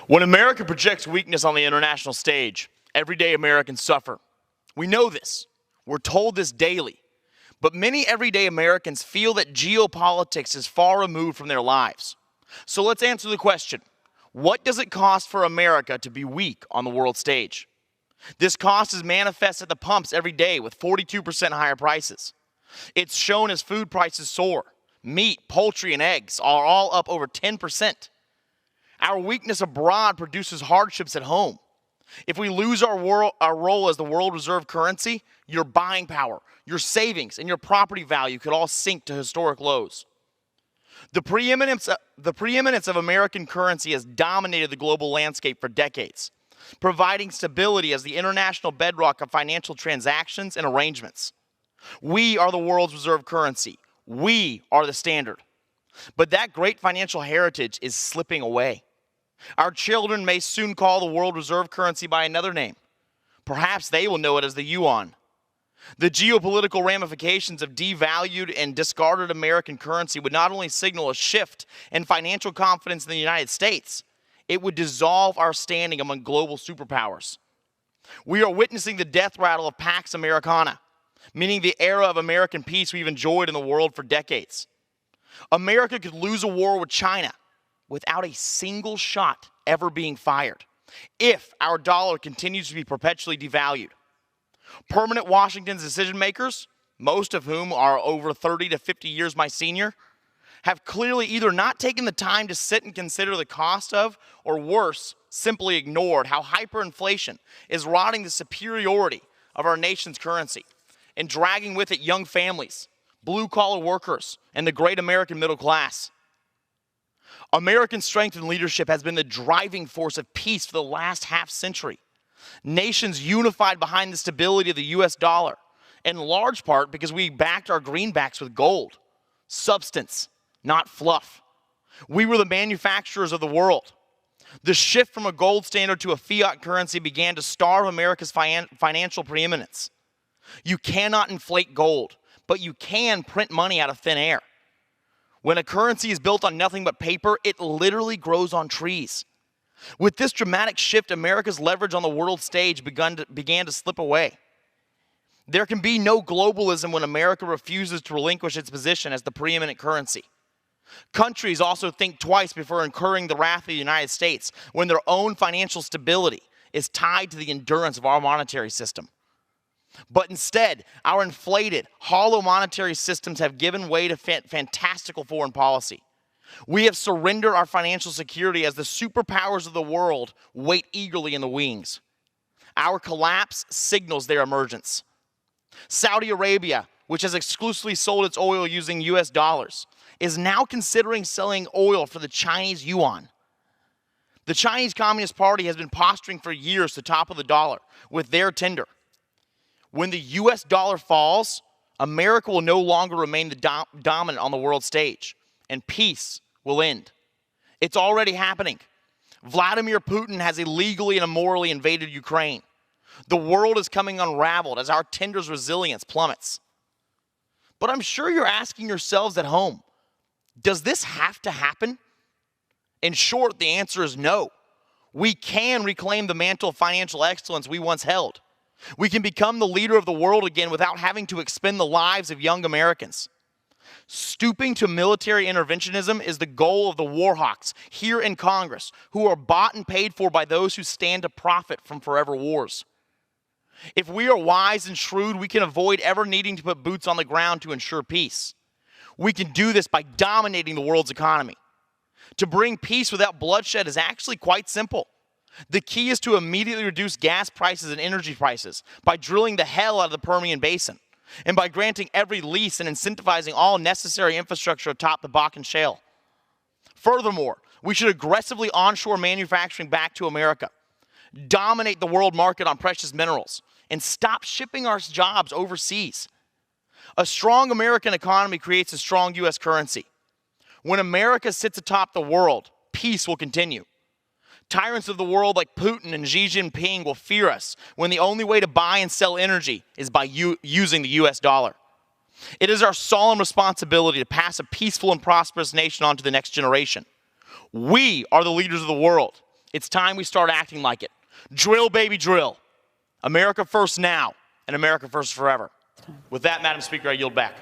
When America projects weakness on the international stage, everyday Americans suffer. We know this. We're told this daily. But many everyday Americans feel that geopolitics is far removed from their lives. So let's answer the question. What does it cost for America to be weak on the world stage? This cost is manifest at the pumps every day with 42% higher prices. It's shown as food prices soar. Meat, poultry, and eggs are all up over 10%. Our weakness abroad produces hardships at home. If we lose our role as the world reserve currency, your buying power, your savings, and your property value could all sink to historic lows. The preeminence of American currency has dominated the global landscape for decades, providing stability as the international bedrock of financial transactions and arrangements. We are the world's reserve currency. We are the standard. But that great financial heritage is slipping away. Our children may soon call the world reserve currency by another name. Perhaps they will know it as the yuan. The geopolitical ramifications of devalued and discarded American currency would not only signal a shift in financial confidence in the United States, it would dissolve our standing among global superpowers. We are witnessing the death rattle of Pax Americana, meaning the era of American peace we've enjoyed in the world for decades. America could lose a war with China without a single shot ever being fired, if our dollar continues to be perpetually devalued. Permanent Washington's decision makers, most of whom are over 30 to 50 years my senior, have clearly either not taken the time to sit and consider the cost of, or worse, simply ignored how hyperinflation is rotting the superiority of our nation's currency and dragging with it young families, blue-collar workers, and the great American middle class. American strength and leadership has been the driving force of peace for the last half-century. Nations unified behind the stability of the U.S. dollar, in large part because we backed our greenbacks with gold, substance, not fluff. We were the manufacturers of the world. The shift from a gold standard to a fiat currency began to starve America's financial preeminence. You cannot inflate gold, but you can print money out of thin air. When a currency is built on nothing but paper, it literally grows on trees. With this dramatic shift, America's leverage on the world stage began to slip away. There can be no globalism when America refuses to relinquish its position as the preeminent currency. Countries also think twice before incurring the wrath of the United States when their own financial stability is tied to the endurance of our monetary system. But instead, our inflated, hollow monetary systems have given way to fantastical foreign policy. We have surrendered our financial security as the superpowers of the world wait eagerly in the wings. Our collapse signals their emergence. Saudi Arabia, which has exclusively sold its oil using US dollars, is now considering selling oil for the Chinese yuan. The Chinese Communist Party has been posturing for years to topple the dollar with their tender. When the US dollar falls, America will no longer remain the dominant on the world stage, and peace will end. It's already happening. Vladimir Putin has illegally and immorally invaded Ukraine. The world is coming unraveled as our tender's resilience plummets. But I'm sure you're asking yourselves at home, does this have to happen? In short, the answer is no. We can reclaim the mantle of financial excellence we once held. We can become the leader of the world again without having to expend the lives of young Americans. Stooping to military interventionism is the goal of the war hawks here in Congress, who are bought and paid for by those who stand to profit from forever wars. If we are wise and shrewd, we can avoid ever needing to put boots on the ground to ensure peace. We can do this by dominating the world's economy. To bring peace without bloodshed is actually quite simple. The key is to immediately reduce gas prices and energy prices by drilling the hell out of the Permian Basin and by granting every lease and incentivizing all necessary infrastructure atop the Bakken Shale. Furthermore, we should aggressively onshore manufacturing back to America, dominate the world market on precious minerals, and stop shipping our jobs overseas. A strong American economy creates a strong U.S. currency. When America sits atop the world, peace will continue. Tyrants of the world like Putin and Xi Jinping will fear us when the only way to buy and sell energy is by using the US dollar. It is our solemn responsibility to pass a peaceful and prosperous nation on to the next generation. We are the leaders of the world, It's time we start acting like it. Drill, baby, drill. America first now, and America first forever. With that, Madam Speaker, I yield back.